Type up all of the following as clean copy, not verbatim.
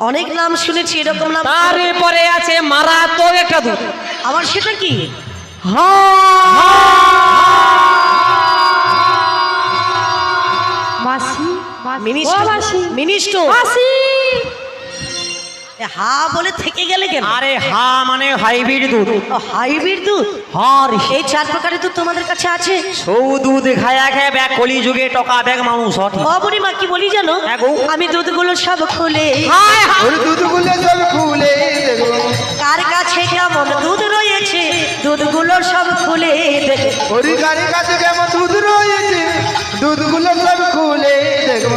অনেক নাম শুনেছি, এরকম নাম তারপরে আছে মারাত্মক একটা দুধ। আমার সেটা কি? মাসি মিনিস্টার। ও মাসি। মিনিস্টার। মাসি এ হা বলে থেকে গেলে কেন? আরে হা মানে হাইব্রিড দুধ। হাইব্রিড দুধ। হ্যাঁ রে। এই 4 প্রকারের দুধ তোমাদের কাছে আছে? সৌ দুধ খায়া খায় ব্যাগ কলি যুগে টকা ব্যাগ মানুষ হট। ও বুড়িমা কি বলি জানো? হ্যাঁ গো। আমি দুধগুলো সব খুলে ওর দুধগুলো সব খুলে দেখো, কার কাছে কেমন দুধ রয়েছে দুধগুলো সব খুলে দেখো। ওর গাড়ির কাছে কেমন দুধ রয়েছে, দুধগুলো সব খুলে দেখো।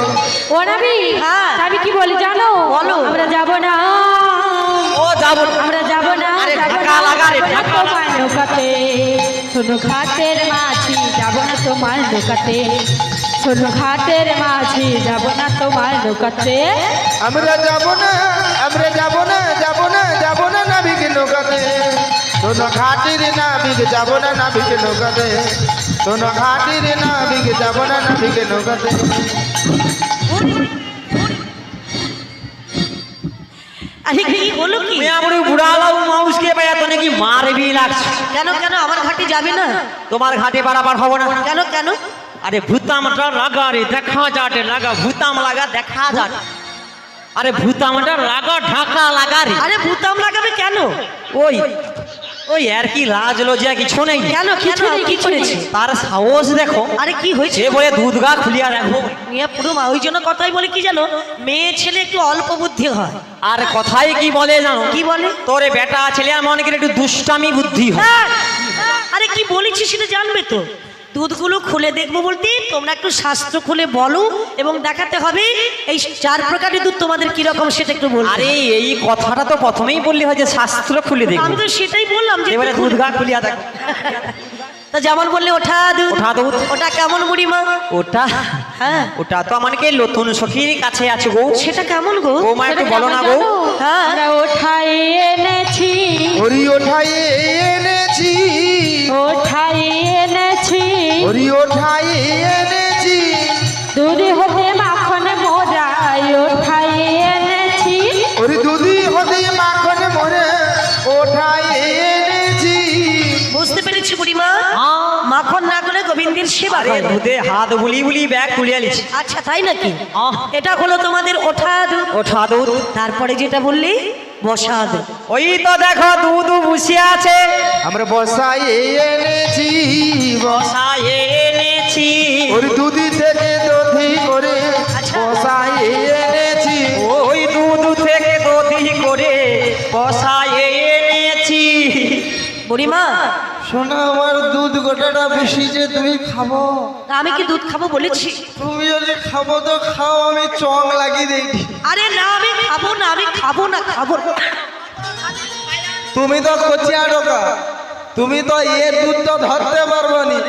ও নাবি হ্যাঁ। আমি কি বলি জানো? বলো। আমরা যাব না, ও যাব আমরা যাব না, আরে যাব ঢাকা না লাগা রে, ঢাকা তোমার নৌকাতে। শোনো ঘাটের মাঝি যাব না তোমার নৌকাতে, শোনো ঘাটের মাঝি যাব না তোমার নৌকাতে। আমরা যাব না, আমরা যাব না, যাব না, যাব না নাবিক নৌকাতে। শোনো ঘাটির নাবিক যাব না নাবিক নৌকাতে, শোনো ঘাটির নাবিক যাব না নাবিক নৌকাতে। আরে কি বলো কি? তুমি আমার বুড়ালাও মাউসকে পায়া তো নাকি মারবি লাগছে। কেন কেন আমার ঘাটে যাবে না? তোমার ঘাটে পারাপার হবো না। কেন কেন? আরে ভূতামটা লাগা রে, দেখা যাটে লাগা, ভূতাম লাগা দেখা যাট। আরে ভূতামটা লাগা ঢাকা লাগা রে। আরে বুতাম লাগাবে কেন? ওই ওই আর কি লাজ লজ্জা কিছু নেই। কেন কেন কি করেছে? তার সাহস দেখো। আরে কি হয়েছে? সে বলে দুধ গা খুলিয়া রাখবো। মিয়া পুরো মা ওই জন্য কথাই বলে কি জানো, মেয়ে ছেলে একটু অল্প বুদ্ধি হয়। আর কথাই কি বলে জানো? কি বলে? তোরে বেটা ছেলে আর মনে করে একটু দুষ্টামি বুদ্ধি হয়। হ্যাঁ। আরে কি বলেছি সেটা জানবে তো। দুধগুলো খুলে দেখবো বলতে তোমরা একটু শাস্ত্র খুলে বলো এবং দেখাতে হবে এই 4 প্রকারের দুধ তোমাদের কি রকম সেটা একটু বলবে। আরে এই কথাটা তো প্রথমেই বললি হয় যে শাস্ত্র খুলে দেখবো। আমি তো সেটাই বললাম যে এবারে একটু দুধ খুলে- গা খুলিয়া দেখ। তা যেমন বললে ওঠা দুধ। ওঠা দুধ। ওটা কেমন বুড়িমা? ওটা হ্যাঁ। ওটা তো আমাকে নতুন সখীর কাছে আছে গো। সেটা কেমন গো? বৌমা একটু বলো না গো। হ্যাঁ। আমরা ওঠাই এনেছি, ওরি ওঠাই এনেছি, ওঠাই এনেছি, ওরি ওঠাই এনেছি, দুধ হতে মাখন মোরাই ওঠাই এনেছি। ওরি দুধি হতে মাখন মরে ওঠাই এনেছি। বুঝতে পেরেছি বুড়িমা। হ্যাঁ। মাখন না করে গোবিন্দের সেবা আরে করে। দুধে হাত বুলি বুলি ব্যাগ খুলিয়া লিছি। আচ্ছা তাই নাকি? আহ। এটা হলো তোমাদের ওঠা দুধ। ওঠা দুধ। তারপরে যেটা বললি বসা দুধ। ওই তো দেখো দুধ বসিয়া আছে। আমরা বসাই এনেছি, বসায় এনেছি। ওরি দুধি থেকে দধি করে আচ্ছা। বসাই এনেছি। ওই দুধ থেকে দধি করে বসায় এনেছি। বুড়িমা শোনা আমার দুধ গোটাটা বেশি যে তুমি খাবো, আমি কি দুধ খাবো বলেছি? তুমি যদি খাবো তো খাও, আমি চং লাগিয়ে দিই। আরে না আমি খাবো না, আমি খাবো না, খাবো না। তুমি তো কচিয়া ডোকা, তুমি তো এ দুধ তো ধরতে পারবো নি,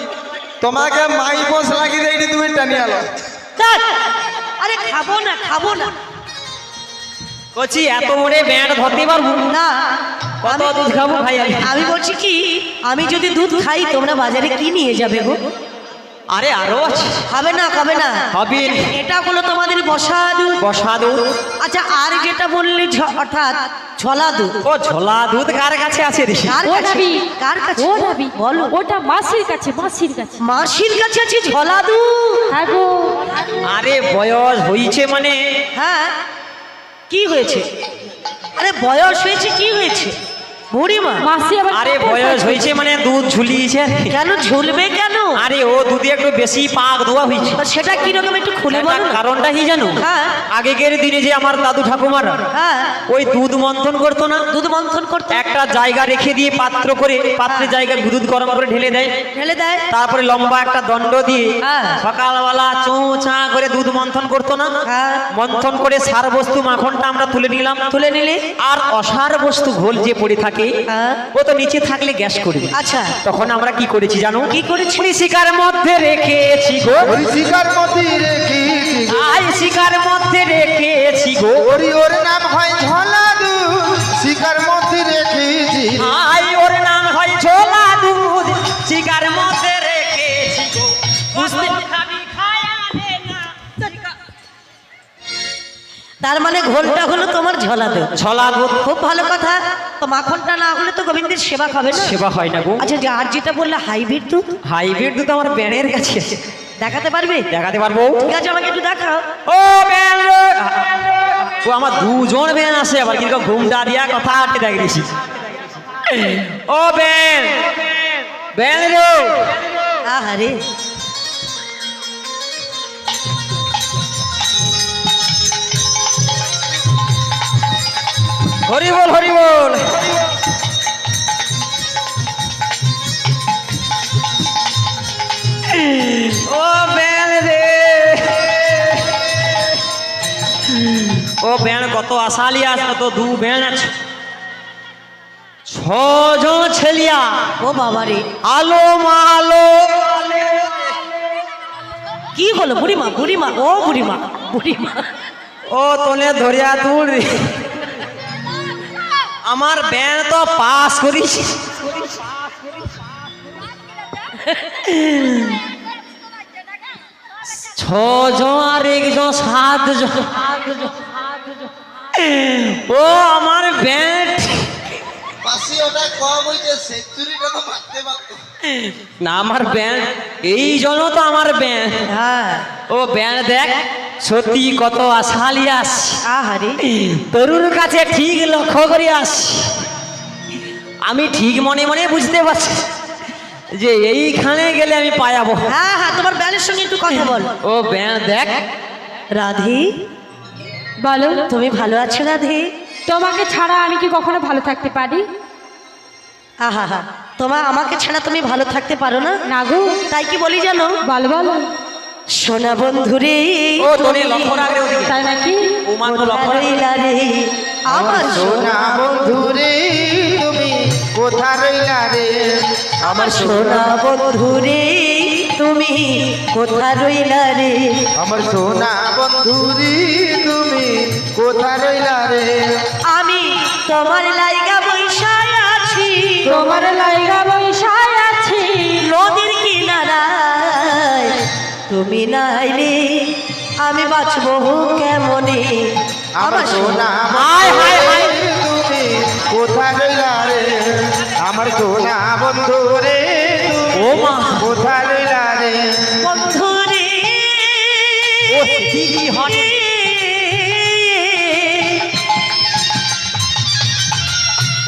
তোমাকে মাই পোষ লাগিয়ে দিই, তুমি টানিয়ে আলো। ধ্যাৎ, আরে খাবো না, খাবো না। কচি এত মোড়ে ব্যাট ধরতে পারবো না কত আমি- দুধ খাবো ভাই আমি? আমি বলছি কি, আমি যদি দুধ খাই তোমরা বাজারে কি নিয়ে যাবে গো? আরে আরো আছে। হবে না, হবে না। হবে। এটা হলো তোমাদের বসা দুধ। বসা দুধ। আচ্ছা আর যেটা বললে অর্থাৎ ঝলা দুধ। ও ঝোলা দুধ কার কাছে আছে রে? কার ও কাছে? নাবি, কার কাছে? ও নাবি, বলো। ওটা মাসির কাছে, মাসির কাছে। মাসির কাছে আছে ঝলা দুধ। হ্যাঁ গো। আরে বয়স হইছে মানে হ্যাঁ কি হয়েছে? আরে বয়স হয়েছে কি হয়েছে বুড়িমা? মাসি আবার আরে বয়স হয়েছে মানে দুধ ঝুলিয়েছে। কেন ঝুলবে কেন? আরে ও দুধে একটু বেশি পাক দেওয়া হয়েছে। তা সেটা কিরকম একটু খুলে বলো না। কারণটা কি জানো? হ্যাঁ। আগেকার দিনে যে আমার দাদু ঠাকুমারা হ্যাঁ ওই দুধ মন্থন করতো না, দুধ মন্থন করতে একটা জায়গা রেখে দিয়ে পাত্র করে পাত্রের জায়গায় দুধ গরম করে ঢেলে দেয়, ঢেলে দেয়। তারপরে লম্বা একটা দণ্ড দিয়ে হ্যাঁ। সকালবেলা চোঁচা করে দুধ মন্থন করতো না। হ্যাঁ। মন্থন করে সার বস্তু মাখনটা আমরা তুলে নিলাম, তুলে নিলে আর অসার বস্তু ঘোল যে পড়ে থাকে হ্যাঁ। ও তো নিচে থাকলে গ্যাস করবে। আচ্ছা তখন আমরা কি করেছি জানো? কি করেছি? শিকার মধ্যে রেখেছি গো, ওরি শিকার মতি রেখেছি গো, আই শিকার মধ্যে রেখেছি গো, ওরি ওর নাম হয় ঝলা দুধ, শিকার মতি রেখেছি। আই ওর নাম হয় ঝোলা দুধ, শিকার মধ্যে রেখেছি গো। বুঝতে- কত খাবি খায়া নে না, শিকার- তা তার মানে ঘোলটা হলো তোমার ঝলা দুধ। ছলা দুধ। খুব ভালো কথা। তো মাখনটা না হলে তো গোবিন্দের সেবা খাবে না। সেবা হয় না গো। আচ্ছা, যে আর যেটা বললে হাইব্রিড দুধ, হাইব্রিড দুধ আমার ব্যানের কাছে আছে। দেখাতে পারবে? দেখাতে পারবো। ঠিক আছে, আমাকে একটু দেখাও। ও ব্যান রে! ও আমার দুজন ব্যান আছে, আবার কিন্তু ঘুমটা দিয়া কথা আটকে দেখ দিছি। ও ব্যান, ব্যান রে! আহারে, হরি বল, হরি বল। ও ব্যান রে! ও ব্যান কত আসালি আছে, কত দু ব্যান আছে, 6 জন ছেলিয়া। ও বাবা রে, আলো মালো। কি হলো? বুড়িমা, বুড়িমা, ও বুড়িমা, বুড়িমা। ও তোনে ধরিয়া তুল রে। আমার ব্যান তো পাস করিস। 6 জন আর 1 জন 7 জন। ও আমার ব্যান পাশে ওটা কম হইছে, সেঞ্চুরিটা তো মারতে পারতো। না, আমার ব্যান এই জন্য তো আমার ব্যান। হ্যাঁ, ও ব্যান দেখ সত্যি কত আসালি আস। আহারে, তরুর কাছে ঠিক লক্ষ্য করে আস। আমি ঠিক মনে মনে বুঝতে পারছি যে এইখানে গেলে আমি পায়াবো। হ্যাঁ হ্যাঁ, তোমার ব্যানের সঙ্গে একটু কথা বল। ও ব্যান দেখ। রাধে, বলো, তুমি ভালো আছো রাধে? তোমাকে ছাড়া আমি কি কখনো ভালো থাকতে পারি? আহা হা, আমাকে ছাড়া তুমি ভালো থাকতে পারো না? না গো। তাই কি বলি জানো? বলো বলো। সোনা বন্ধুরে, ও তোরে লক্ষ্য রাখবে ওদিকে। তাই নাকি? ও মান তো লক্ষ্য রাখবে। রইলা রে আমার সোনা বন্ধু রে, তুমি কোথা রইলা রে? আমার সোনা বন্ধুরে, তুমি কোথা রইলা রে? আমার সোনা বন্ধু রে, তুমি কোথা রইলা রে? আমি তোমার লাইগা বৈশায় আছি, তোমার লাইগা বৈশায় আছি নদীর কিনারায়। তুমি নাইলে আমি বাঁচবো কেমনে? আমার সোনা হায় হায় হায়। তুমি কোথা রইলা রে? আমার সোনা বন্ধু রে, ও মা। কোথা রইলা রে? বন্ধুরে, ও দিদি হনে।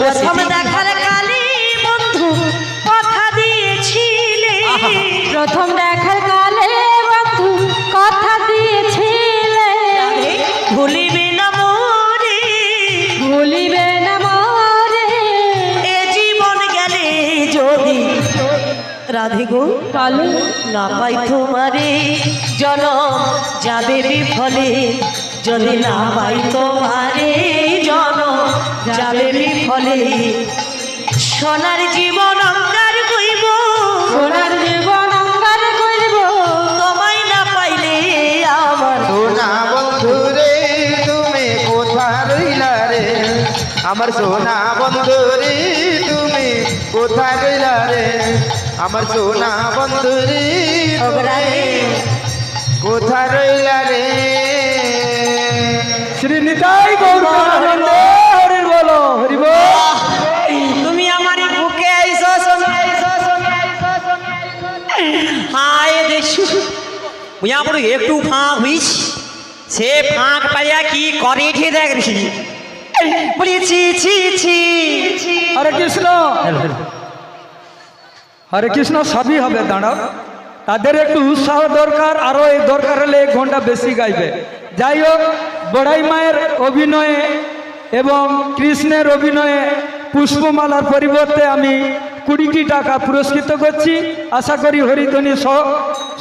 প্রথম দেখার কালে বন্ধু কথা দিয়েছিলে, প্রথম দেখার কালে বন্ধু কথা দিয়েছিলে ভুলিবে না মোরে, ভুলিবে না মোরে। এ জীবন গেলে যদি রাধে গো বলো, না পাই তোমারে, জনম যাবে বিফলে। যদি না পাই তোমারে, জনম যাবে বিফলে। সোনার জীবন অঙ্গার কইব, সোনার জীবন অঙ্গার করিব তোমায় না পাইলে আমার। সোনা বন্ধু রে, তুমি কোথা রইলা রে? আমার সোনা বন্ধু রে, তুমি কোথা রইলা রে? আমার সোনা বন্ধু রে, রাধে, কোথা রইলা রে? শ্রী নিতাই গৌর প্রেমানন্দে হরি বলো, হরি বল। তুমি আমারই বুকে আইসো সোনা। হায় দেখছু মুয়া বড় একটু ফাঁক হইছ, সে ফাঁক পাইয়া কি করে ঠি দেখছি। বলি ছি ছি ছি। হরে কৃষ্ণ, হরে কৃষ্ণ। সবই হবে, দাঁড়াও। তাদের একটু উৎসাহ দরকার, আরো এই দরকার হলে 1 ঘন্টা বেশি গাইবে। যাই হোক, বড়াই মায়ের অভিনয়ে এবং কৃষ্ণের অভিনয়ে পুষ্পমালার পরিবর্তে আমি 20টি টাকা পুরস্কৃত করছি। আশা করি হরিধ্বনি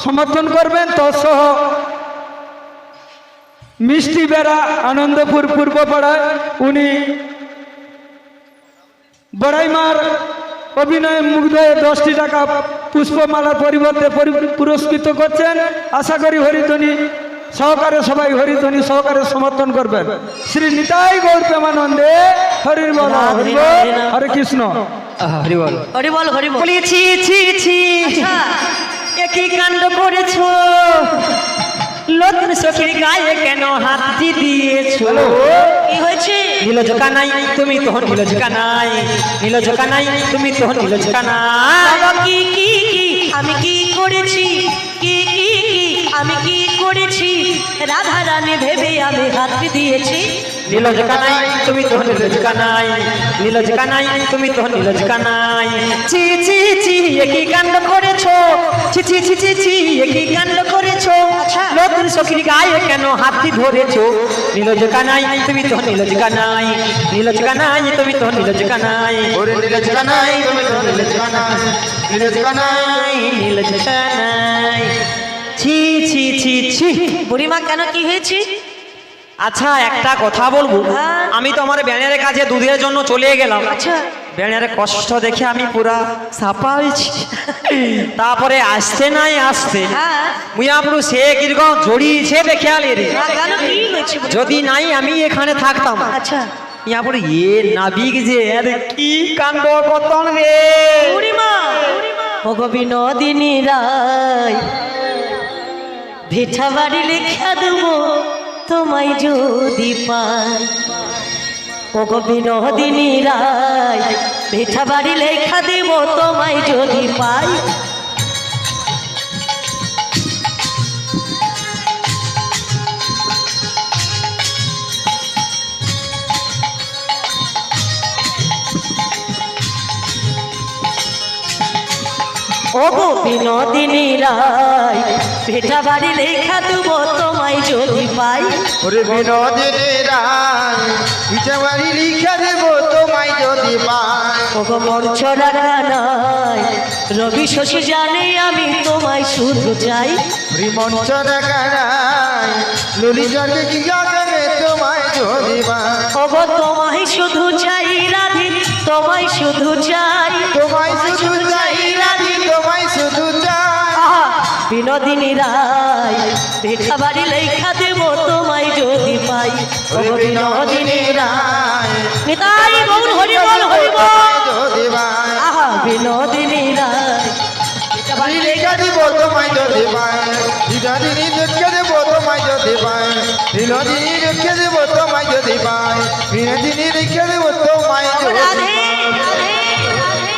সমর্থন করবেন। তৎসহ মিষ্টি বেড়া আনন্দপুর পূর্বপাড়ায় উনি বড়াইমার অভিনয়ে মুগ্ধ হয়ে 10টি টাকা পুষ্পমালার পরিবর্তে পুরস্কৃত করছেন। আশা করি হরিধ্বনি সহকারে সবাই হরিধ্বনি সহকারে সমর্থন করবেন। শ্রী নিতাই গৌর প্রেমানন্দে হরির বল, হরি বল, হরে কৃষ্ণ। হরি বল। হরি বল, হরি বল। বলি ছি ছি ছি। আচ্ছা, এ কি কাণ্ড করেছো? নতুন সখীর গায়ে কেন হাতটি দিয়েছো? কি হয়েছে? নীলজকা নাই তুমি তো নীলজকা নাই, নীলজকা নাই তুমি তো নীলজকা নাই। বাবা কি কি কি আমি কি করেছি? কি কি কি আমি কি করেছি? রাধা রানী ভেবে আমি হাত দিয়েছি। নীলজকা নাই তুমি তো নীলজকা নাই, নীলজকা নাই তুমি তো নীলজকা নাই। ছি ছি ছি একই কাণ্ড করেছো, ছি ছি ছি ছি ছি একই কাণ্ড করেছো। আচ্ছা। নতুন সখীর গায়ে কেন হাতটি ধরেছো? নীলজকা নাই তুমি তো নীলজকা নাই, নীলজকা নাই তুমি তো নীলজকা নাই। ওরে নীলজকা নাই তুমি তো নীলজকা নাই, নীলজকা নাই। নীলজকা নাই। ছি ছি ছি ছি। বুড়িমা কেন কি হয়েছে? আচ্ছা একটা কথা বলবো, হ্যাঁ। আমি তো আমার ব্যানের কাছে দুধের জন্য চলে গেলাম। আচ্ছা। ব্যানের কষ্ট দেখে আমি পুরা ছাপা হয়েছি। তারপরে আসতে নাই আসতে হ্যাঁ। মুয়াপুরু সে কিরকম জড়িয়েছে দেখে আলে রে। কেন কি হয়েছে? যদি নাই আমি এখানে থাকতাম। আচ্ছা। ইয়াপুরে নাবিক যে আরে কি কাণ্ড কতন রে। বুড়িমা ওগো বিনোদিনী রায়, ভিঠা বাড়ি লেখা দেবো তোমায় যদি পাই। ওগো বিনোদিনী রায়, ভিঠা বাড়ি লেখা দেবো তোমায় যদি পাই। ওগো বিনোদিনী রায়, ভিঠা বাড়ি লেখা দেবো তোমায় যদি পাই। ওরে বিনোদিনী রায়, পিঠা বাড়ি লিখে দেবো তোমায় যদি পাই। ওগো মঞ্চ রাখা নাই, রবি শশী জানে আমি তোমায় শুধু চাই। মঞ্চ দেখা নাই, ললিতাকে কি গানে তোমায় যদি পাই। ওগো তোমায় শুধু চাই রাধে, তোমায় শুধু চাই। তোমায় শুধু চাই রাধি, তোমায় শুধু চাই। আহা, বিনোদিনী রায়, ভিঠা বাড়ি লেখা দেবো তোমায় যদি পাই। ওরে ওগো বিনোদিনী রায়, নিতাই গৌর হরি বল হরি বল। তোমায় যদি পাই। আহা বিনোদিনী রায়, বাড়ি লিখে দেবো তোমায় যদি পাই। বিনোদিনী লিখে দেবো তোমায় যদি পাই। বিনোদিনী লিখে দেবো তোমায় যদি পাই। বিনোদিনী লিখে দেবো তোমায় যদি রাধে পাই। রাধে,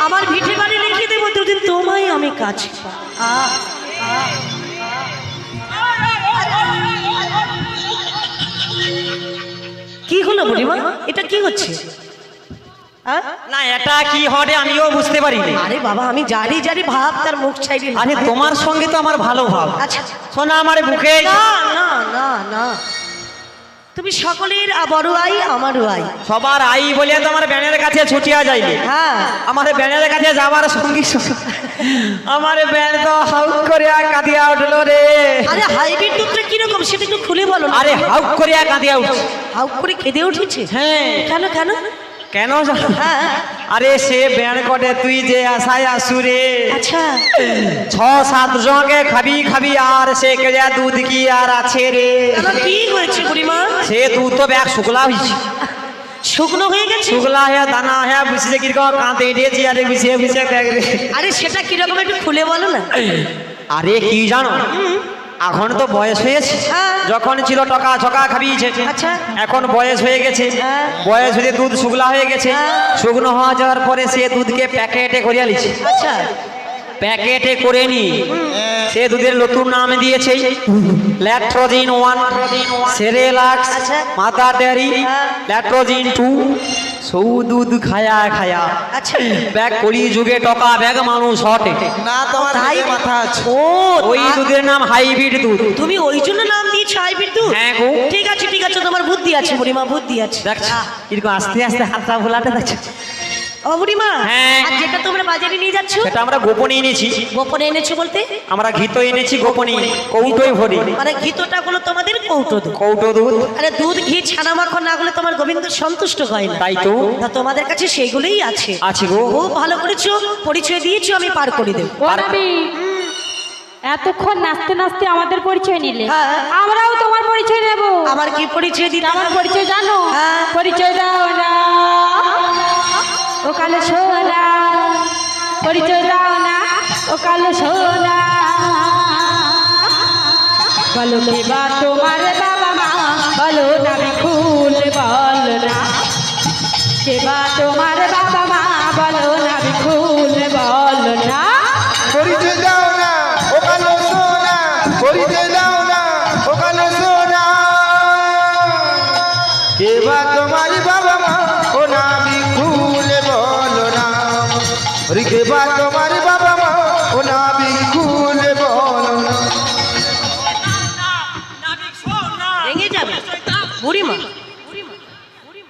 আমার ভিটে বাড়ি লিখে দেবো দুদিন তোমায় আমি কাছে পাই। কি হলো বুড়িমা? এটা কি হচ্ছে? আহ? না এটা কি হবে আমিও বুঝতে পারি না। আরে বাবা আমি জানি জানি ভাব তার মুখ চাইলে। আরে তোমার সঙ্গে তো আমার ভালো ভাব। আচ্ছা শোনা আমার বুকে না না না না, তুমি সকলের বড় আই আমারও আই। সবার আই বলে তো আমার ব্যানের কাছে ছুটিয়া যাইবে। হ্যাঁ আমার ব্যানের কাছে যাবার সঙ্গী আমার ব্যান তো হাউক করে কাঁদিয়া উঠলো রে। আরে হাইব্রিড দুধটা কিরকম সেটা একটু খুলে বলো না। আরে হাউক করে কাঁদিয়া উঠছে। হাউ করে কেঁদে উঠেছে? হ্যাঁ কেন কেন? কেন জানো? হ্যাঁ আরে সে ব্যান কটে তুই যে আশায় আসুরে আচ্ছা 6-7 জনকে খাবি খাবি আর সে কেজা দুধ কি আর আছে রে। কেন কি হয়েছে বুড়িমা? সে দুধ তো ব্যাগ শুকলা হয়েছে, শুকনো হয়ে গেছে? শুকলা হ্যাঁ দানা হ্যাঁ বুঝছে কিরকম কাঁদে দিয়েছি। আরে বুঝে বুঝে দেখ রে। আরে সেটা কিরকম একটু খুলে বলো না। আরে কি জানো এখন তো বয়স হয়েছে, হ্যাঁ। যখন ছিল টকা ছকা খাবিয়েছে, আচ্ছা। এখন বয়স হয়ে গেছে, হ্যাঁ। বয়স হয়ে দুধ শুকলা হয়ে গেছে, হ্যাঁ। শুকনো হওয়া যাওয়ার পরে সে দুধকে প্যাকেটে করিয়া লিছে। আচ্ছা প্যাকেটে করে নি সে দুধের নতুন নাম দিয়েছে ল্যাক্টোজিন 1, সেরেলাক্স, আচ্ছা। মাতা ডেয়ারি, হ্যাঁ। ল্যাক্টোজিন 2। সৌ দুধ খায়া খায়া আচ্ছা ব্যাগ কলি যুগে টকা ব্যাগ মানুষ হটে। না তোমার তাই হাতে মাথা আছে। ও ওই দুধের নাম হাইব্রিড দুধ। তুমি ওই জন্য নাম দিয়েছো হাইব্রিড দুধ? হ্যাঁ গো। ঠিক আছে ঠিক আছে, তোমার বুদ্ধি আছে বুড়িমা, বুদ্ধি আছে। দেখছো এরকম আস্তে আস্তে হাতটা ভোলাতে দেখছো। ও বুড়িমা হ্যাঁ। আর যেটা তোমরা বাজারে নিয়ে যাচ্ছ সেটা আমরা গোপনে এনেছি। গোপনে এনেছো বলতে? আমরা ঘিতো এনেছি গোপনে, কৌটোই ভরি। মানে ঘিতোটা গুলো তোমাদের কৌটো দুধ। কৌটো দুধ। আরে দুধ ঘি ছানা মাখন না হলে তোমার গোবিন্দ সন্তুষ্ট হয় না। তাই তো। তা তোমাদের কাছে সেইগুলোই আছে। আছে গো। খুব ভালো করেছো, পরিচয় দিয়েছো, আমি পার করে দেব। ও নবী, এতক্ষণ নাচতে নাচতে আমাদের পরিচয় নিলে, হ্যাঁ। আমরাও তোমার পরিচয় নেব। আমার কি পরিচয় দিতে আমার হবে? পরিচয় জানো? হ্যাঁ। পরিচয় দাও না ও কালো সোনা, পরিচয় দাও না ও কালো সোনা। বলো কে বা তোমার বাবা মা বলো না বিকুল বল না কে বা তোমার বাবা মা বলো না বিকুল বল না পরিচয় দাও না ও কালো সোনা, পরিচয় দাও না ও কালো সোনা। কে বা তোমার বাবা মা ও নাবি খুলে বলো না, ওরে কে বা তোমার বাবা মা ও নাবি খুলে বলো না। ভেঙে যাবে বুড়িমা,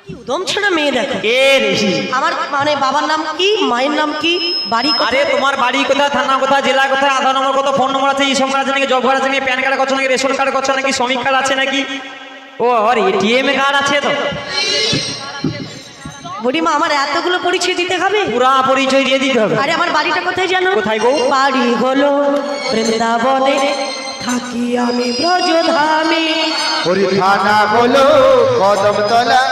কি উদম ছেড়ে মেয়ে দেখো। কে রে? আমার মানে বাবার নাম কি, মায়ের নাম কি, বাড়ি আরে কোথায়? তোমার বাড়ি কোথায়, থানা কোথায়, জেলা কোথায়, আধার নম্বর কত, ফোন নম্বর আছে, এই সব আছে নাকি, জব কার্ড আছে নাকি, প্যান কার্ড করছো নাকি, রেশন কার্ড করছো নাকি, শ্রমিক কার্ড আছে নাকি, ও আর এটিএম কার্ড আছে তো? বুড়িমা আমার এতগুলো পরিচয় দিতে হবে? পুরা পরিচয় দিয়ে দিতে হবে। আরে আমার বাড়িটা কোথায় জানো? কোথায় গো? বাড়ি হলো বৃন্দাবনে, থাকি আমি ব্রজধামে। ওরে থানা হলো কদমতলা,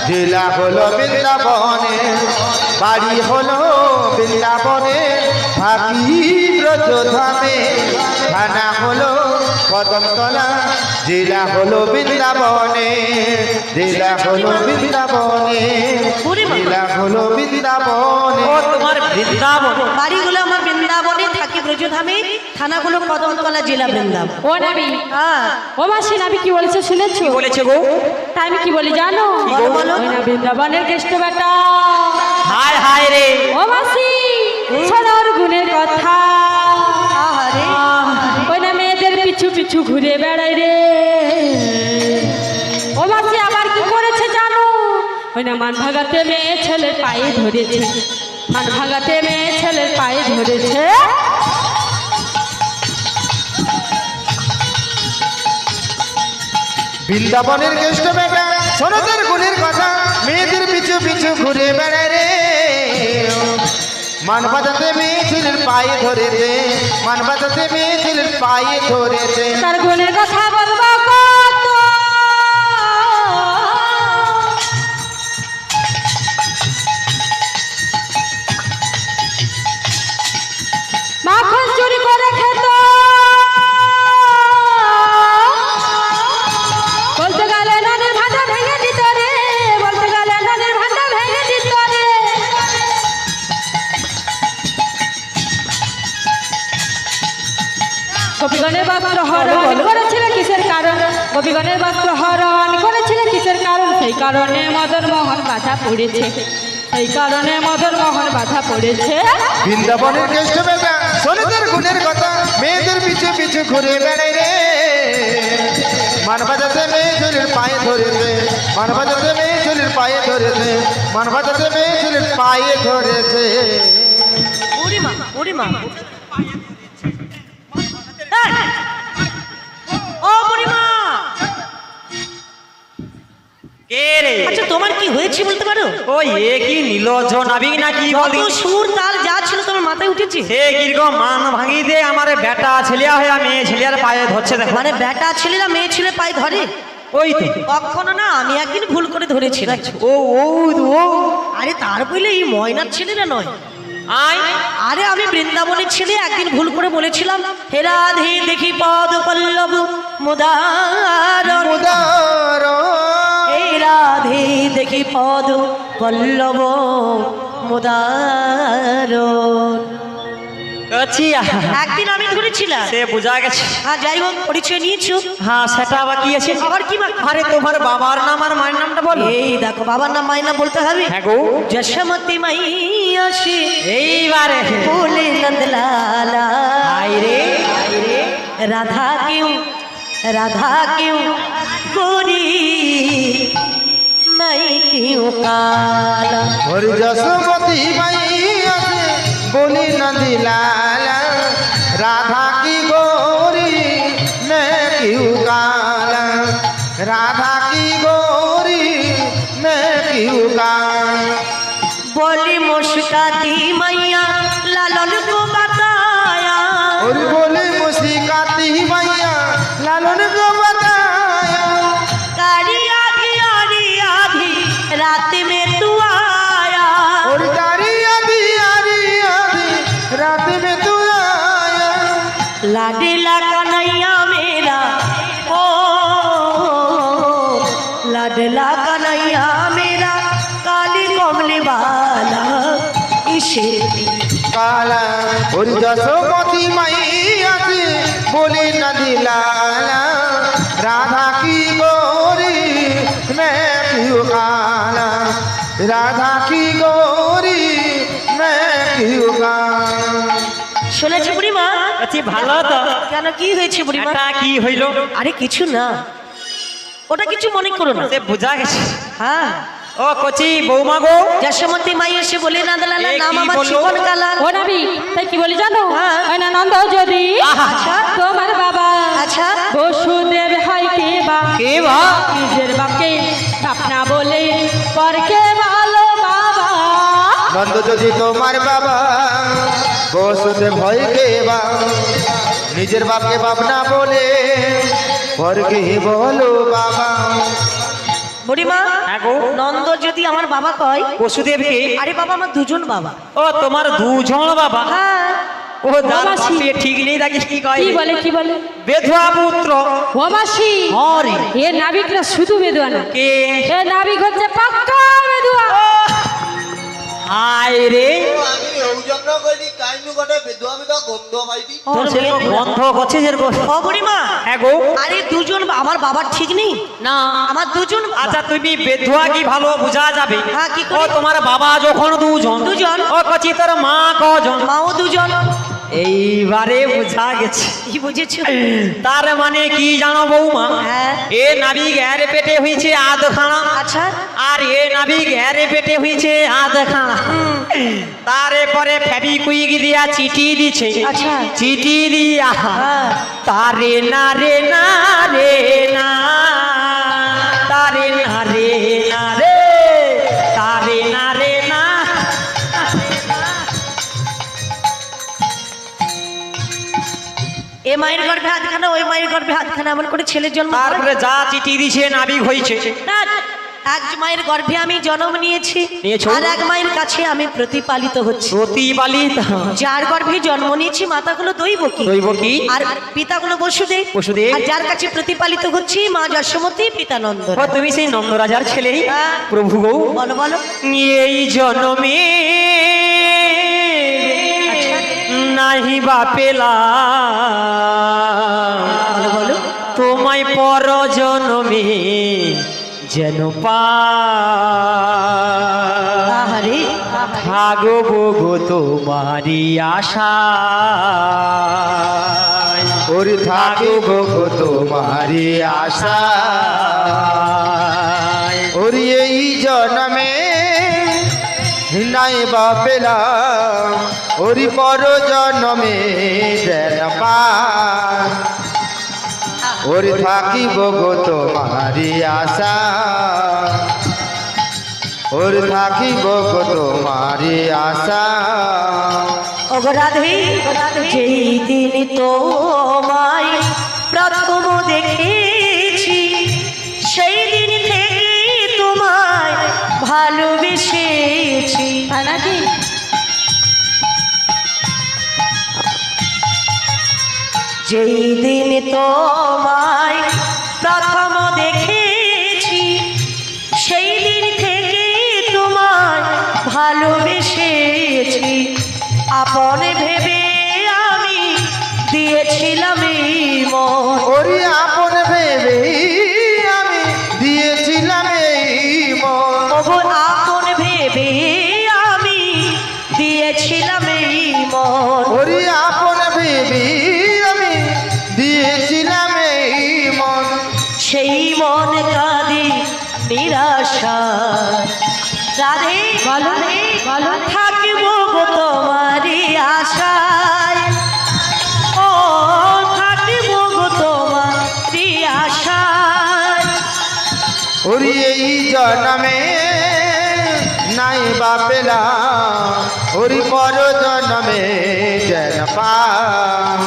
জেলা হলো বৃন্দাবনে, বাড়ি হলো বৃন্দাবনে, থাকি ব্রজধামে। থানা হলো কদমতলা, জেলা হলো বৃন্দাবনে, জেলা হলো বৃন্দাবনে, জেলা হলো বৃন্দাবনে। ও তোমার বৃন্দাবন। বাড়িগুলো আমার বৃন্দাবনে, থাকি ব্রজধামে, থানাগুলো কদমতলা, জেলা বৃন্দাবন। ও নাবি, হ্যাঁ ও মাসি নাবি কি বলেছে শুনেছো? কি বলেছে গো? তাই আমি কি বলি জানো? বলো, বলো। ওই না বৃন্দাবনের কেষ্ট বেটা। হায় হায় রে। ও মাসি সোনার গুণের কথা, আহারে ওই না মেয়েদের পিছু পিছু ঘুরে বেড়াই রে। ও মাসি আবার কি করেছে জানো? ওই না মান ভাগাতে মেয়ে ছেলের পায়ে ধরেছে, মান ভাগাতে মেয়ে ছেলের পায়ে ধরেছে। বৃন্দাবনের কেষ্ট বেটা, সোনাদের গুণের কথা, মেয়েদের পিছু পিছু ঘুরে বেড়ায় রে। মান বাজাতে মেয়ে ছেলের পায়ে ধরেছে, মান বাজাতে মেয়ে ছেলের পায়ে ধরেছে। তার গুণের কথা বলবো কত, মাখন চুরি করে খেত, বলতে গেলে ননের ভাঁটা ভেঙে দিত রে, বলতে গেলে ননের ভাঁটা ভেঙে দিত রে। গোপীগণের বস্ত্র হরণ করেছিল কিসের কারণ, গোপীগণের বস্ত্র হরণ করেছিল কিসের কারণ, সেই কারণে মদন মোহন বাধা পড়েছে, সেই কারণে মদন মোহন বাধা পড়েছে। বৃন্দাবনের কেষ্ট বেটা, সোনাদের গুণের কথা, মেয়েদের পিছু পিছু ঘুরে বেড়ায় রে। মান বাজাতে মেয়ে ছেলের পায়ে ধরেছে, মান বাজাতে মেয়ে ছেলের পায়ে ধরেছে, মান বাজাতে মেয়ে ছেলের পায়ে ধরেছে। বুড়িমা, বুড়িমা এই! ও বুড়িমা, কে রে? আচ্ছা তোমার কি হয়েছে বলতে পারো? ও এ কি নীলজ নাবি না কি যত বলি? সুর তাল যা ছিল তোমার মাথায় উঠেছে? সে কিরকম মান ভাঙি দে, আমার বেটা ছেলিয়া হয়ে মেয়ে ছেলিয়ার পায়ে ধরছে দেখো। মানে বেটা ছেলেরা মেয়ে ছেলে পায়ে ধরে? ওই তো। কখনো না, আমি একদিন ভুল করে ধরেছিলাম। ও ও ও আরে তার বলে এই ময়নার ছেলেরা নয়। আয় আরে আমি বৃন্দাবনের ছেলে, একদিন ভুল করে বলেছিলাম হে রাধে দেখি পদ পল্লব মুদার, উদার হে রাধে দেখি পদ পল্লব মুদার। আছি একদিন আমি ধরেছিলাম। সে বোঝা গেছে। হ্যাঁ যাই হোক, পরিচয় নিয়েছো? হ্যাঁ সেটা আবার কি আছে? আবার কি বাকি? আরে তোমার বাবার নাম আর মায়ের নামটা বলো। এই দেখো, বাবার নাম মায়ের নাম বলতে হবে। হ্যাঁ গো। যশোমতি মাইয়া সে এইবারে বলে নন্দলালা, হায় রে রাধা क्यों, राधा क्यों गोरी, मैं क्यों काला। और जसोमती मैया से बोली नंदी लाला, राधा की गोरी मैं क्यों काला, राधा की गोरी मैं क्यों काला। बोली मुस्काती मैया लालन को बताया, और बोली मुस्काती मैया लालन को बताया, कारी आधी आधी आधी रात में तू आया, और तारी आधी आधी आधी रात में तू आया। लाडला कन्हैया मेरा কিসের কালা ওরি যশোমতি মাই আছে বলি না দিলালা রাধা কি গৌরী মে কিউ কালা রাধা কি গৌরী মে কিউ কালা শুনেছি বুড়িমা? আচ্ছা ভালো তো কেন কি হয়েছে বুড়িমা? এটা কি হইল? আরে কিছু না, ওটা কিছু মনে করো না। সে বুঝা গেছে। হ্যাঁ, ও কচি বৌমা গো, যশোমতী মাই এসে বলে না দালালা এ নাম কি আমার বললো? জীবন কালা। ও নাবি তাই কি বলি জানো? হ্যাঁ। ওই না নন্দ যদি আচ্ছা। তোমার বাবা আচ্ছা। বসুদেব হয় কে বা কে বা? নিজের বাপকে বাপ না বলে পরকে ভালো বাবা। নন্দ যদি তোমার বাবা বসতে ভয় কে বা নিজের বাপকে বাপ না বলে পরকে বলো বাবা বুড়িমা, হ্যাঁ গো। নন্দ যদি আমার বাবা কয়, বসুদেবকে? আরে বাবা আমার দুজন বাবা। ও তোমার দুজন বাবা? হ্যাঁ, ও দাদা মাসি। ঠিক নেই দেখি কি কয়? কি বলে কি বলে? বেধুয়া পুত্র। ও মাসি, হরি এ নাবিকরা শুধু বেদুয়া না, কে? এ নাবিক হচ্ছে পাক্কা বেদুয়া। হায় রে, আমি ওজন্য কইলি কাইনু গটে বেদুয়া বিদা গন্ধ পাইবি তোর ছেলে বন্ধ করছে যে গো। ও বুড়িমা, হ্যাঁ গো। আরে দুজন আমার বাবার ঠিক নেই, না আমার দুজন বাবা। আচ্ছা তুমি বেধুয়া কি ভালো বুঝা যাবে? হ্যাঁ, কি ও করে? তোমার বাবা যখন দুজন, দুজন। ও কচি তোর মা কজন? মাও দুজন। এইবারে বুঝা গেছে। কি বুঝেছো? তার মানে কি জানো বৌমা? হ্যাঁ। এ নাবিক এর পেটে হয়েছে আধখানা, আচ্ছা। আর এ নাবিক এর পেটে হয়েছে আধখানা। তারে পরে ফেবিকুইক দিয়া চিঠি দিছে। আচ্ছা। চিঠি দিয়া হ্যাঁ। তারে না রে না রে না, তারে না রে না রে, তারে না রে না। এ মায়ের গর্ভে হাতখানা, ওই মায়ের গর্ভে হাতখানা, এমন করে ছেলের জন্ম হয়? তারপরে যা চিঠি দিছে নাবিক হয়েছে। না, এক মায়ের গর্ভে আমি জন্ম নিয়েছি, নিয়েছো? আর এক মায়ের কাছে আমি প্রতিপালিত হচ্ছি। প্রতিপালিত। যার গর্ভে জন্ম নিয়েছি মাতাগুলো দৈবকী, দৈবকী। আর পিতাগুলো বসুদেব। বসুদেব। আর যার কাছে প্রতিপালিত হচ্ছি মা যশোমতী, পিতা নন্দ। ও তুমি সেই নন্দরাজার ছেলে? হ্যাঁ। প্রভু গো, বলো বলো। এই জন্মে আচ্ছা। নাহি বা পেলাম, বলো বলো। তোমায় পর জন্মে যেন আহারে, থাকব গো তোমারি আশা, ওরি থাকিব গো তোমারি আশা ওরি এই জন্মে নাই বা পেলাম ওরি পর জন্মে যেন পাই ওরি থাকিব গো তোমারি আশা ওরি থাকিব গো তোমারি আশা ওগো রাধে, যেই দিন তোমায় প্রথম দেখেছি, সেই দিন থেকে তোমায় ভালোবেসেছি। তাই নাকি? যেই দিন তোমায় প্রথম দেখেছি, সেই দিন থেকে তোমায় ভালোবেসেছি। আপন ভেবে আমি দিয়েছিলাম এই মন, ওরি আপন ভেবে আমি দিয়েছিলাম এই মন ওগো আপন ভেবে আমি দিয়েছিলাম এই মন। ওরি আপন ভেবে আমি দিয়েছিলাম এই মন সেই মন কাঁদি নিরাশা। রাধে বলো, বলো। থাকিব গো তোমারি আশায়, ও থাকিব গো তোমারি আশায়। ওরি এই জন্মে নাই বা পেলাম ওরি পর জন্মে যেন পাই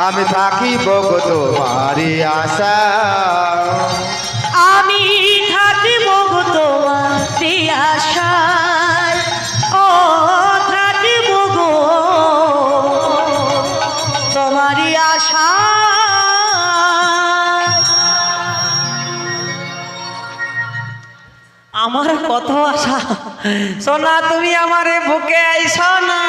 আমি থাকিব গো তোমারি আশা আমি থাকিব গো তোমারি আশায়, ও থাকিব গো তোমারি আশায়। আমার কত আশা সোনা তুমি আমারে বুকে আইসো না।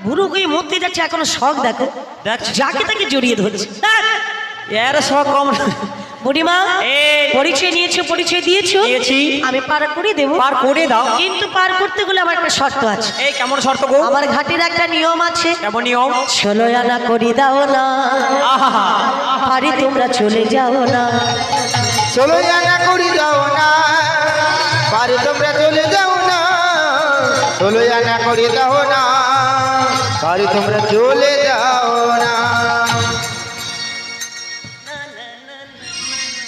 বুড়ো গিয়ে মরতে যাচ্ছে এখনো শখ দেখো, দেখছি। যাকে তাকে জড়িয়ে ধরছে। এর সব কম না। বুড়িমা এই। পরিচয় নিয়েছো, পরিচয় দিয়েছো, দিয়েছি। আমি পার করে দেবো। পার করে দাও। কিন্তু পার করতে গেলে আমার একটা শর্ত আছে। এই কেমন শর্ত গো? আমার ঘাটের একটা নিয়ম আছে। কেমন নিয়ম? 16 আনা করি দাও না, আহা পারি তোমরা চলে যাও না। 16 আনা করি যাও না, বাড়ি তোমরা চলে যাও না। 16 আনা করি দাও না, বাড়ি তোমরা চলে যাও না।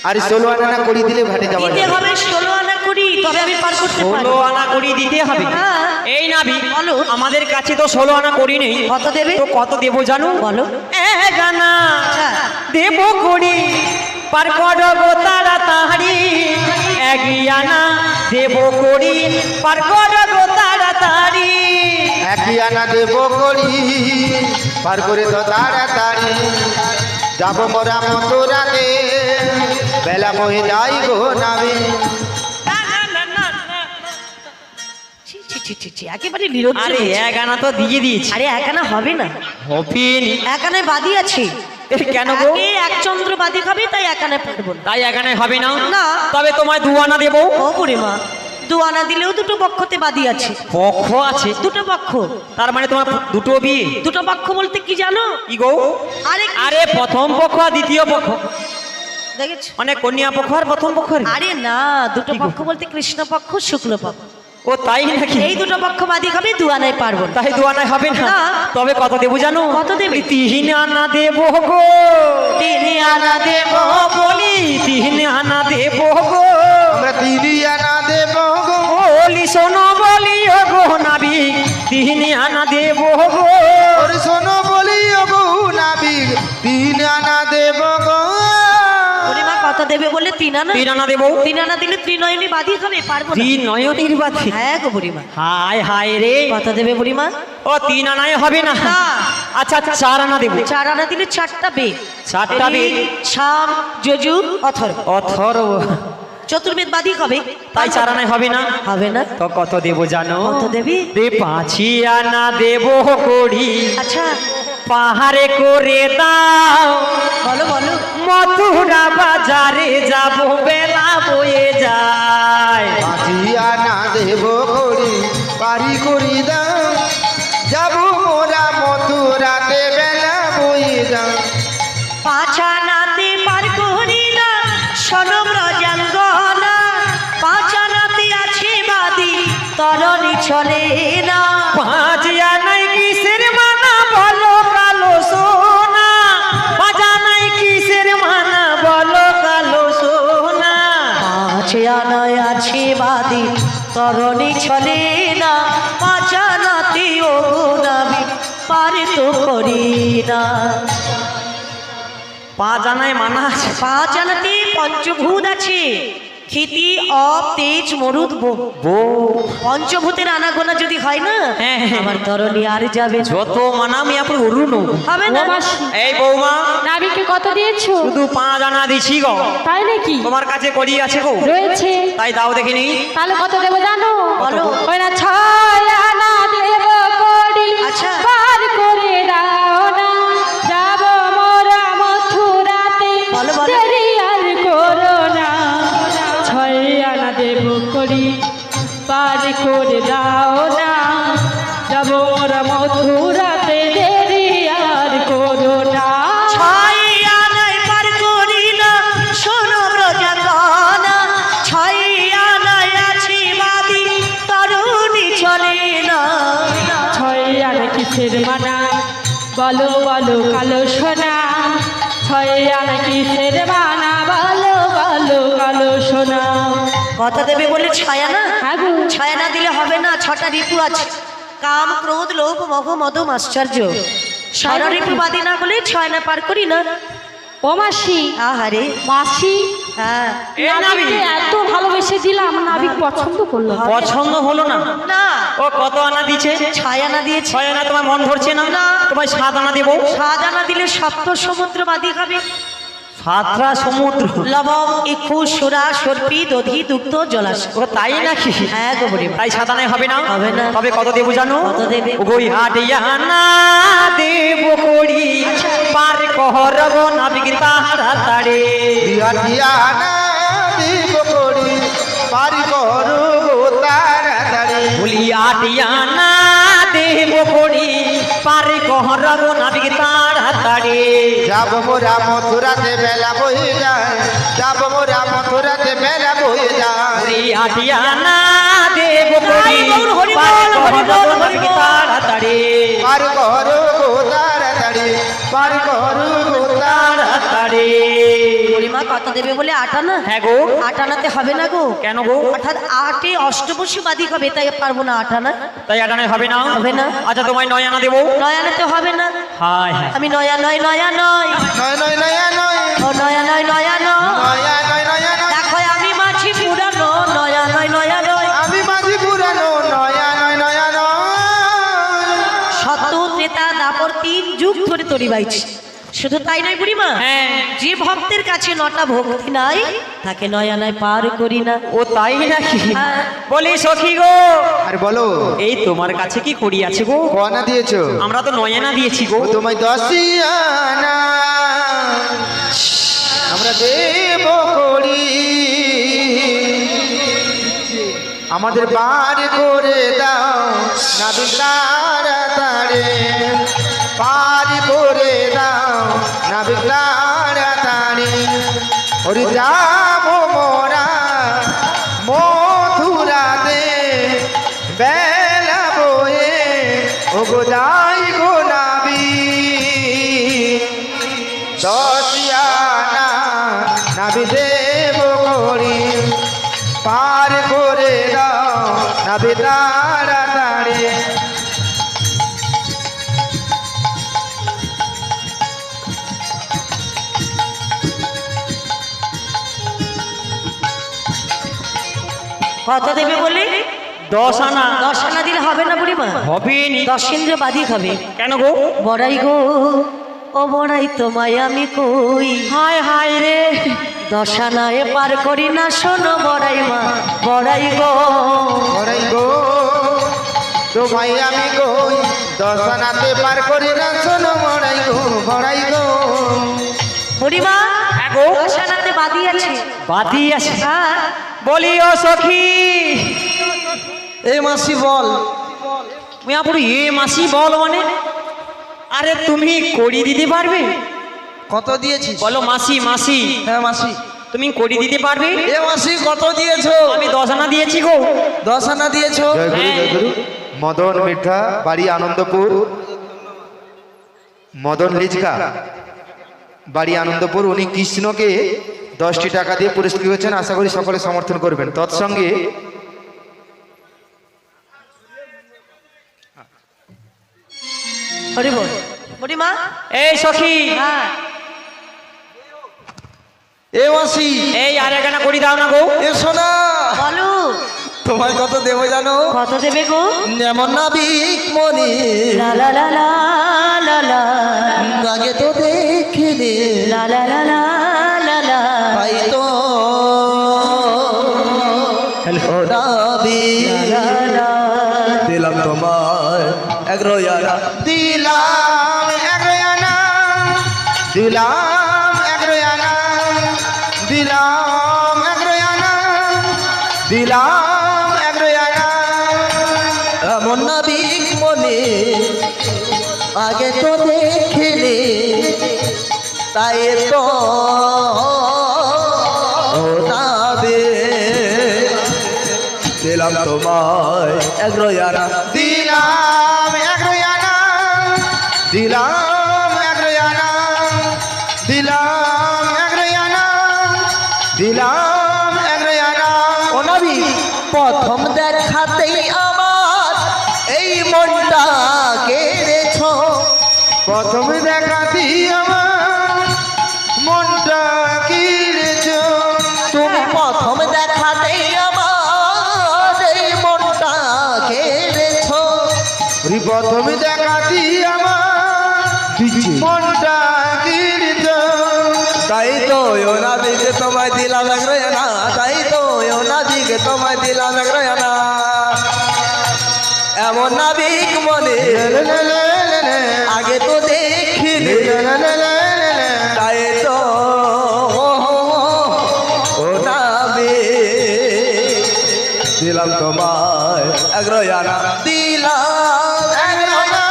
আর 16 আনা করি দিলে ঘাটে যাওয়া দিতে যাবে। হবে 16 আনা করি, তবে আমি পার করতে 16 পারবো। আনা করি দিতে হবে। হ্যাঁ। এই নাবি বলো। আমাদের কাছে তো 16 আনা করি নেই। কত দেবে? তো কত দেবো জানো? বলো। 1 আনা আচ্ছা। দেব করি পার করবো তাড়াতাড়ি। 1 আনা দেব করি পার করবো তাড়াতাড়ি। 1 আনা দেব করি, পার করে তো তাড়াতাড়ি। যাব মোরা মথুরাতে, বেলা বহে যাই গো নামে। ছি, ছি, ছি, ছি, ছি, একেবারে নিরজ্জ আরে হয়েছে। 1 আনা তো দিয়ে দিয়েছি। আরে এক আনা হবে না, হপিনি এক আনায় বাদি আছে। কেন গো? একে এক চন্দ্র বাদি খাবে, তাই এক আনায় পারবো না। তাই 1 আনায় হবে না? না। তবে তোমায় 2 আনা দেবো। ও বুড়িমা, 2 আনা দিলেও দুটো পক্ষতে বাদি আছে। পক্ষ আছে? দুটো পক্ষ। তার মানে তোমার দুটো বিয়ে? দুটো পক্ষ বলতে কি জানো? কি গো? আরে আরে প্রথম পক্ষ আর দ্বিতীয় পক্ষ, দেখেছো? মানে কন্যা পক্ষ আর প্রথম পক্ষ। আরে না, দুটো পক্ষ বলতে কৃষ্ণ পক্ষ, শুক্ল পক্ষ। ও তাই নাকি? এই দুটো পক্ষ বাদি খাবে, 2 আনায় পারবো না। তাই 2 আনায় হবে না? না। তবে কত দেবো জানো? কত দেবে? 3 আনা দেবো গো। 3 আনা দেবো বলি 3 আনা দেবো গো। আমরা 3 আনা দেব গো। বলি শোনো বলি ও গো নাবি 3 আনা দেবো গো। ওরে শোনো বলি ও গো নাবিক, 3 আনা দেব গো। বুড়িমা কত দেবে বলে 3 আনা? 3 আনা দেবো। 3 আনা দিলে ত্রিনয়নী বাদি খাবে, পারবো না। 3 নয়নের বাতি। হ্যাঁ গো বুড়িমা। হায় হায় রে। কত দেবে বুড়িমা? ও 3 আনায় হবে না? না। আচ্ছা 4 আনা দেবো। 4 আনা দিলে 4টা বেদ। 4টা বেদ। সাম, যজু, অথর্ব। অথর্ব। চতুর্বেদ বাদি হবে, তাই 4 আনায় হবে না? হবে না। তো কত দেবো জানো? কত দেবি? 5 আনা দেবো করি আচ্ছা পাহাড়ে করে দাও। বলো বলো। মথুরা বাজারে যাব বেলা বয়ে যায়। 5 আনা দেব করি, পারি করি দাও। যাব মোরা মথুরাতে, বেলা বয়ে যাও। 5 আনাতে পার করি না, শোনো ব্রজাঙ্গনা। 5 আনাতে আছে বাদি, তরণী চলে না। 5 আনায় কিসের মানা বলো কালো সোনা। 5 আনায় কিসের মানা বলো কালো সোনা। 5 আনায় আছে বাদি, তরণী চলে না। 5 আনাতে ও নাবি পার তো করি না। 5 আনায় মানা আছে। 5 আনাতে পঞ্চভূত আছে, ক্ষিতি, অপ, তেজ, মরুদ, বো। পঞ্চভূতের আনাগোনা যদি হয় না, হ্যাঁ, হ্যাঁ। আমার তরণী আর যাবে না। যত মানা আমি আপনি অরুণ। হবে না। এই বৌমা নাবিককে কত দিয়েছো? শুধু 5 আনা দিছি গো। তাই নাকি? তোমার কাছে করি আছে গো? রয়েছে। তাই দাও দেখিনি। তাহলে কত দেবো জানো? বলো। ওই না 6 আনা দেব করি, আচ্ছা। পার করে দাও না। যাব মোরা মথুরাতে, বলো, বলো। দেরি আর করো না। 6 আনা দেব করি, পার করে দাও না। যাব মোরা মথুরাতে, দেরি আর করো না। 6 আনায় পার করি না, শোনো ব্রজাঙ্গনা। 6 আনায় আছে বাদি, তরণী চলে না। 6 আনা কিসের মানা বলো বলো কালো সোনা। 6 আনা কিসের মানা বলো বলো কালো সোনা। কত দেবে বলে 6 আনা? হ্যাঁ গো। 6 আনা দিলে হবে না, 6টা ঋতু আছে। কাম, ক্রোধ, লোভ, মোহ, মদ, আশ্চর্য। 6 ঋতু বাদি না হলে 6 আনা পার করি না। ও মাসি, আহারে মাসি হ্যাঁ। এ নাবি নাবিককে এত ভালোবেসে দিলাম, নাবিক পছন্দ করলো। পছন্দ হলো না? না, ও কত আনা দিছে? 6 আনা দিয়েছে। 6 আনা তোমার মন ধরছে না? না। তোমায় 7 আনা দেবো। 7 আনা দিলে সপ্ত সমুদ্র বাদি খাবে। সাতটা সমুদ্র। লবণ, ইক্ষু, সুরা, সর্পি, দধি, দুগ্ধ, জলাশয়। ও তাই নাকি? হ্যাঁ গো বুড়িমা। তাই সাতানায় হবে না? হবে না। তবে কত দেবো জানো? কত দেবে? ওই হাটিয়া না দেব করি পার কহরব নাবিক তাড়াতাড়ি। বিহাটিয়ানা দিব করি পারি করু তাড়াতাড়ি। বলি আটিয়া না দেব করি পার কহরব নাবিক তাড়াতাড়ি। যাব মোরা মথুরাতে বেলা বয়ে যায়, যাব মোরা মথুরাতে বেলা বয়ে যায়। বলি আটিয়া না দেব করি হরি বল, পার হরি বল, কহরব হরি নাবিক বল। তাড়াতাড়ি। পারি করু তাড়াতাড়ি, পারি করু তাড়াতাড়ি। বুড়িমা কত দেবে বলে আটানা? হ্যাঁ গো। আটানাতে হবে না গো। কেন গো? অর্থাৎ আটে অষ্টবসী বাদিক হবে, তাই পারবো না আটানা। তাই আটানায় হবে না? হবে না। আচ্ছা তোমায় 9 আনা দেবো। নয়ানাতে হবে না। হায় হায়। আমি নয়া নয়, নয়া নয়, নয় নয় নয়া নয়, ও নয়া নয়, নয়া নয়। নয়া নয় নয়া নয়। দেখো আমি মাছি পুরানো, নয়া নয়, নয়া নয়। আমি মাঝি পুরানো, নয়া নয় নয়া নয়। সত্য, ত্রেতা, দাপর 3 যুগ ধরে তরি বাইছি। শুধু তাই নয় বুড়িমা, হ্যাঁ। যে ভক্তের কাছে 9টা ভক্তি নাই তাকে নয়ানায় পার করি না। ও তাই নাকি? হ্যাঁ। বলি সখী গো, আরে বলো, এই তোমার কাছে কি করি আছে গো? কনা দিয়েছো? আমরা তো 9 আনা দিয়েছি গো। ও তোমায় 10 আনা আমরা দেব করি, আমাদের বার করে দাও নাবিক তাড়াতাড়ি, পার করে দাও নাবিক তাড়াতাড়ি। ওরে যাবো মোরা মথুরাতে বেলা বয়ে, ও গো যাই গো নাবি 10 আনা নাবি দেব করি, পার করে দাও নাবি তাড়াতাড়ি। কত দেবে বলে? 10 আনা। 10 আনা দিলে হবে না বুড়িমা। হবে নি। 10 ইন্দ্র বাদিক হবে। কেন গো? বড়াই গো, ও বড়াই তোমায় আমি কই, হায় হায় রে। 10 আনায় পার করি না, শোনো বড়াই মা, বড়াই গো। বড়াই গো তোমায় আমি কই, 10 আনাতে পার করি না, শোনো বড়াই গো, বড়াই গো। বুড়িমা হ্যাঁ গো। 10 আনাতে বাদি আছে। বাতি আছে। হ্যাঁ। বলি ও সখী, এই মাসি বল। মুই আপুর এ মাসি বল মানে? আরে তুমি করি দিতে পারবে? কত দিয়েছিস? বলো মাসি মাসি। হ্যাঁ মাসি। তুমি করি দিতে পারবে? এ মাসি কত দিয়েছো? আমি 10 আনা দিয়েছি গো। 10 আনা দিয়েছো? জয় গুরু, জয় গুরু। মদন মিঠা, বাড়ি আনন্দপুর। মদন লিচকা, বাড়ি আনন্দপুর। উনি কৃষ্ণকে 10টি টাকা দিয়ে পুরস্কৃত হয়েছেন। আশা করি সকলে সমর্থন করবেন। তৎসঙ্গে হরি বল। বুড়িমা এই সখী, হ্যাঁ। এ মাসি এই আর এক আনা করি দাও না গো। এসো না। বলো তোমায় কত দেবো জানো? কত দেবে গো? যেমন নাবিক মনে লা লা লা লা লা লা, আগে তো দেখিনি, লা লা লা লা লা লা। তাই তো ও নাবিক লা লা। দিলাম তোমায় 11 আনা। দিলাম 11 আনা, দিলাম 11 আনা, দিলাম 11 আনা, দিলাম 11 আনা। এমন নাবিক মনে আগে তো দেখিনি, তাই তো ও নাবিক দিলাম তোমায় 11 আনা। দিলাম 11 আনা, দিলাম 11 আনা, দিলাম 11 আনা, দিলাম 11 আনা। ও নাবিক প্রথম দেখাতেই আমার এই মনটা কেড়েছো, প্রথম দেখাতি আমার মনটা কিড়েছ। তুমি প্রথম দেখাতেই আমার এই মনটা কেড়েছো। প্রথম দেখাতি আমার মনটা কিড়েছ। তাই তো তোমায় দিলাম এক রয়ানা তাই তো ও নাবিক তোমায় দিলাম এক রয়ানা এমন নাবিক মনে আগে তো দেখিনি তাই তো ও নাবিক দিলাম তোমায় এক রয়ানা দিলাম এক রয়ানা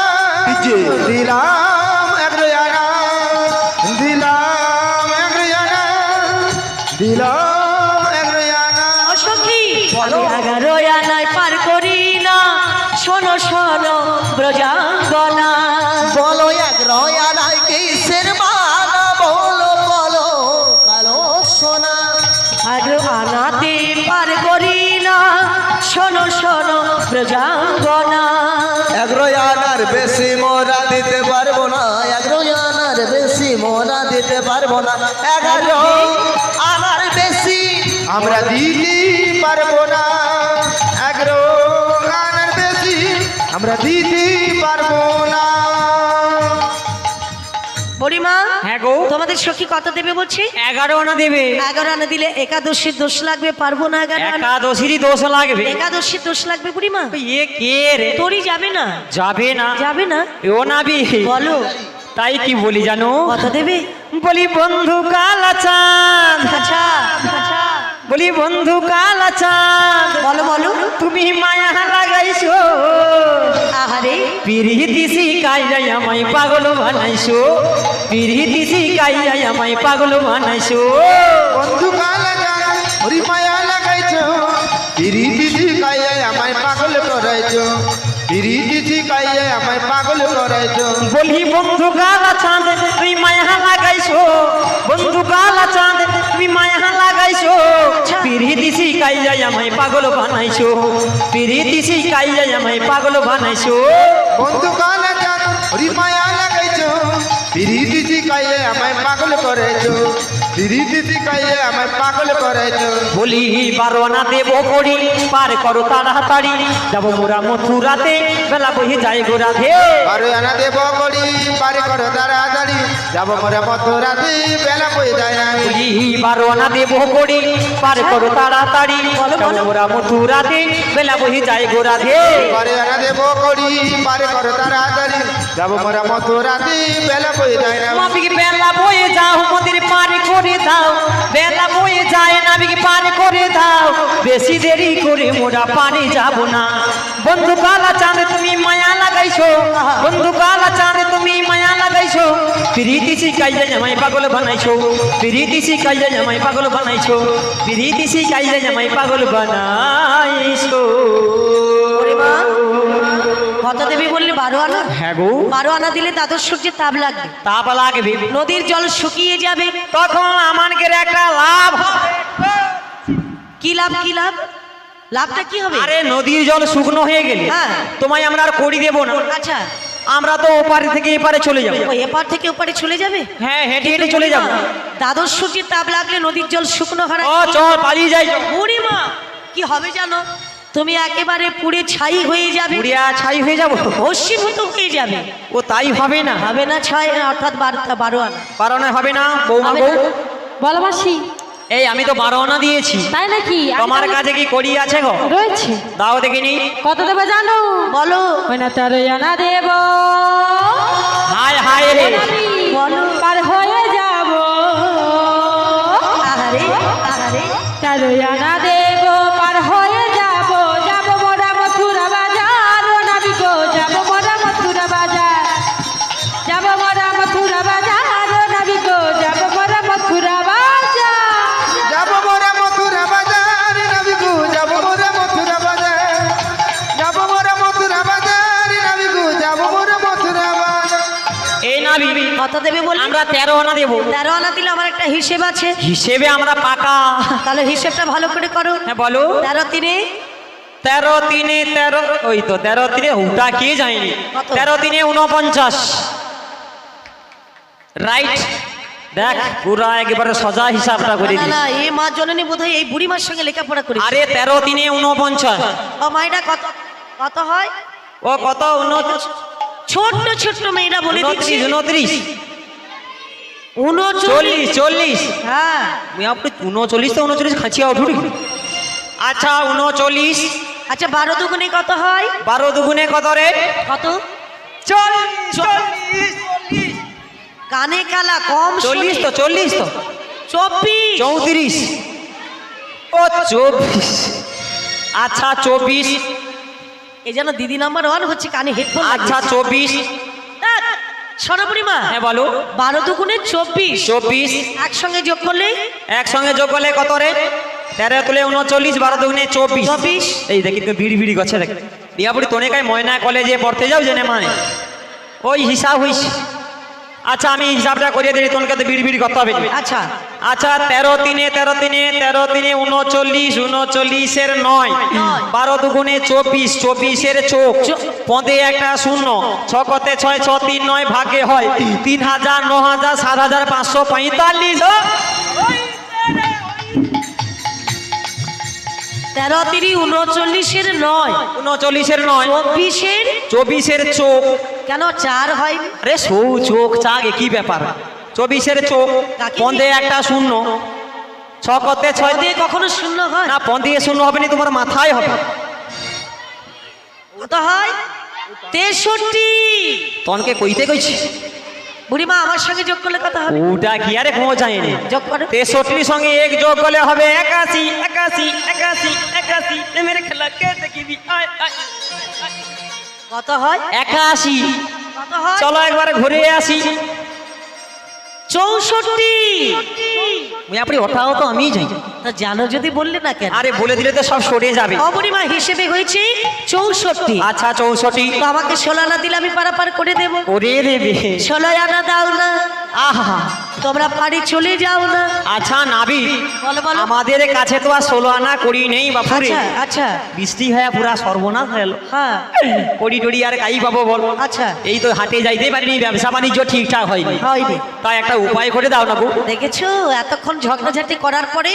দিলাম এক রয়ানা দিলাম এক রয়ানা দিলাম এক রয়ানা ও সখী আমি 11 আনায় পার করি না শোনো শোনো ব্রজাঙ্গনা বলো এক রয়ানায় কিসের মানা বলো বলো কালো সোনা 11 আনাতে পার করি না শোনো শোনো ব্রজাঙ্গনা এক রয়ানার বেশি মোরা দিতে পারবো না এক রয়ানার বেশি মোরা দিতে পারবো না 11 আনার বেশি আমরা দিতে পারবো না 11 আনার বেশি আমরা দিতে পারবো না বুড়িমা হ্যাঁ গো তোমাদের সখী কত দেবে বলছি 11 আনা দেবে 11 আনা দিলে একাদশীর দোষ লাগবে পারবো না 11 আনা একাদশীরই দোষ লাগবে একাদশীর দোষ লাগবে বুড়িমা এ কে রে তোরই যাবে না যাবে না যাবে না ও নাবি বলো তাই কি বলি জানো কত দেবে বলি বন্ধু কালা চাঁদ আচ্ছা আচ্ছা বলি বন্ধু কালা চাঁদ বলো বলো তুমি মায়া লাগাইছো আহারে পিরিতি শিখাই যাই আমায় পাগল বানাইছো পিরিতি শিখাই যাই আমায় পাগল বানাইছো বন্ধু কালা জান হরি মায়া লাগাইছো পিরিতি শিখাইয়ে আমায় পাগল করাইছো পিরিতি শিখাইয়ে আমায় পাগল করাইছো বলি বন্ধু কালা চাঁদ তুমি মায়া লাগাইছো বন্ধু কালা চাঁদ তুমি মায়া লাগাইছো পিরিতি শিখাই যাই আমায় পাগল বানাইছো পিরিতি শিখাই যাই আমায় পাগল বানাইছো বন্ধু কালা জান হরি মায়া লাগাইছো পিরিতি শিখাইয়ে আমায় পাগল করাইছো পিরিতি শিখাইয়ে আমায় পাগল করাইছো বলি 12 আনা দেবো করি পার করো তাড়াতাড়ি যাবো মোরা মথুরাতে বেলা বহি যায় গো রাধে আরে আনা দেব করি পারে করো তাড়াতাড়ি যাবো মোরা মথুরাতে বেলা বই যায় না বলি 12 আনা দেবো করি পার করো তাড়াতাড়ি যাবো মোরা মথুরাতে বেলা বহি যায় গো রাধে পারে আনা দেব করি পারে করো তাড়াতাড়ি যাবো মোরা মথুরাতে বেলা বই যায় না নাবিক বেলা বয়ে যাও মন্দির পার করে দাও বেলা বয়ে যায় নাবিক পার করে দাও বেশি দেরি করে মোরা পারে যাব না বন্ধু কালা চাঁদ তুমি মায়া লাগাইছো বন্ধু কালা চাঁদ তুমি মায়া লাগাইছো প্রীতি শিখাই যায় আমায় পাগল বানাইছো প্রীতি শিখাই যায় আমায় পাগল বানাইছো প্রীতি শিখাই যায় আমায় পাগল বানাইছো বুড়িমা কত দেবে বললে 12 আনা হ্যাঁ গো 12 আনা দিলে দ্বাদশ সূর্যের তাপ লাগবে তাপ লাগবে নদীর জল শুকিয়ে যাবে তখন আমাদের একটা লাভ কি লাভ কি লাভ লাভটা কি হবে আরে নদীর জল শুকনো হয়ে গেলে হ্যাঁ। তোমায় আমরা আর করি দেব না আচ্ছা আমরা তো ওপার থেকে এপারে চলে যাব ওই এপার থেকে ওপারে চলে যাবে হ্যাঁ হেঁটে হেঁটে চলে যাব দ্বাদশ সূর্যের তাপ লাগলে নদীর জল শুকনো হারা ও চল পালিয়ে যাই বুড়িমা কি হবে জানো তুমি একেবারে পুড়ে ছাই হয়ে যাবে বুড়িয়া ছাই হয়ে যাব ভস্মীভূত হয়ে যাবে ও তাই হবে না হবে না ছাই অর্থাৎ 12 আনা কারণে হবে না বৌমা হবে বউ না? বলো মাসি এই আমি তো 12 আনা দিয়েছি তাই নাকি আমি তোমার তাহলে- কাছে কি করি আছে গো রয়েছে দাও দেখিনি কত দেবে জানো বলো ওই না 13 আনা দেব হায় হায় রে বলো পার হয়ে যাব আহারে আহারে 13 আনা দেব পার হয়ে যাব যাব মোরা মথুরা বাজার ও নাবি গো যাব মোরা মথুরা বাজার যাব মোরা মথুরা বাজার ও নাবি গো যাব মোরা মথুরা বাজার যাবো মোরা মথুরা বাজার নাবিকু যাবো মোরা মথুরা বাজার যাবো মোরা মথুরা বাজার নাবিকু যাবো মোরা মথুরা বাজার এই না বিবি কত দেবে বললে আমরা 13 আনা দেব 13 আনা দিলে আমার একটা হিসেব আছে হিসেবে আমরা পাকা তাহলে হিসেবটা ভালো করে করো হ্যাঁ বলো 13 তিনে 13 তিনে 13 ওই তো 13 তিনে ওটা কে যায়নি কত? 13 তিনে 49 রাইট দেখ পুরা একেবারে সজা হিসাবটা করে না দিস না এই মা জননী বোধহয় এই বুড়ি মার সঙ্গে লেখাপড়া করেছে আরে 13 তিনে 49 ও মাইটা কত কত হয় ও কত 29 ছোট্ট ছোট্ট মেয়েরা বলে দিচ্ছে 29 39। 40 হ্যাঁ মুই আপনি 39 তো 39 খাচিয়া উঠুরি। আচ্ছা 39। আচ্ছা 12 দুগুণে কত হয়? 12 দুগুণে কত রে? কত? 40। কানে কালা কম 40 তো 40 তো 24। 34 ও 24। আচ্ছা 24। এই যেন দিদি নাম্বার 1 হচ্ছে, কানে হেডফোন। আচ্ছা 24। সরবরিমা, হ্যাঁ বলো। 12 দুগুণে 24। 24 একসঙ্গে যোগ করলে একসঙ্গে যোগ করলে কত রে? 13 তুলে 39, 12 দুগুণে 24। 24। এই দেখি তো বিড়ি বিড়ি গছে দেখ দিয়াপুরি তোনে কাই ময়না কলেজে পড়তে যাও জেনে মানে ওই হিসাব হইছে। আচ্ছা আমি হিসাবটা করিয়ে দিই, তোনকে তো বিড়ি বিড়ি করতে হবে। আচ্ছা আচ্ছা 13 তিনে 13 তিনে 13 তিনে 39, 39 এর 9, 12 দুগুণে 24, 24 এর চোখ, পদে একটা শূন্য, 6 কতে 6, 6 3 9 ভাগে হয় 3000, 9000, 7545। 13 3 39 এর 9, 39 এর 9, 24 এর 24 এর চোখ। কেন 4 হয়? আরে সৌ চোখ চাক একই ব্যাপার। 24 এর চোখ, পদে একটা শূন্য, 6 কতে 6 দিয়ে কখনো শূন্য হয় না, পদে শূন্য হবে না, তোমার মাথায় হবে। কত হয়? 63। তনকে কইতে কইছি বুড়িমা আমার সঙ্গে যোগ করলে কত হবে? ওটা কি আরে পৌঁছায়নি। যোগ করো। 63 সঙ্গে 1 যোগ করলে হবে 81, 81, 81, 81। এ মেরে খেলা কে দেখিবি আয় আয়। কত হয়? 81। কত হয়? চলো একবারে ঘুরে আসি। 64। মুই আপনি ওটাও তো আমি যাই। তা জানো যদি বললে না কেন? আরে বলে দিলে তো সব সরে যাবে। বুড়িমা হিসেবে হয়েছে 64। আচ্ছা 64। তো আমাকে 16 আনা দিলে আমি পারাপার করে দেবো। ওরে দেবে 16 আনা দাও না, আহা। তোমরা বাড়ি চলে যাও না। আচ্ছা নাবি বলো বলো। আমাদের কাছে তো আর 16 আনা করি নেই বাপুরে। আচ্ছা আচ্ছা বৃষ্টি হয়ে পুরা সর্বনাশ হলো। হ্যাঁ কড়ি টড়ি আর কাই পাবো বল। আচ্ছা এই তো হাটে যাইতে পারিনি, ব্যবসা বাণিজ্য ঠিকঠাক হয়নি। হয়নি। তাই একটা উপায় করে দাও না গো। দেখেছো এতক্ষণ ঝগড়াঝাটি করার পরে,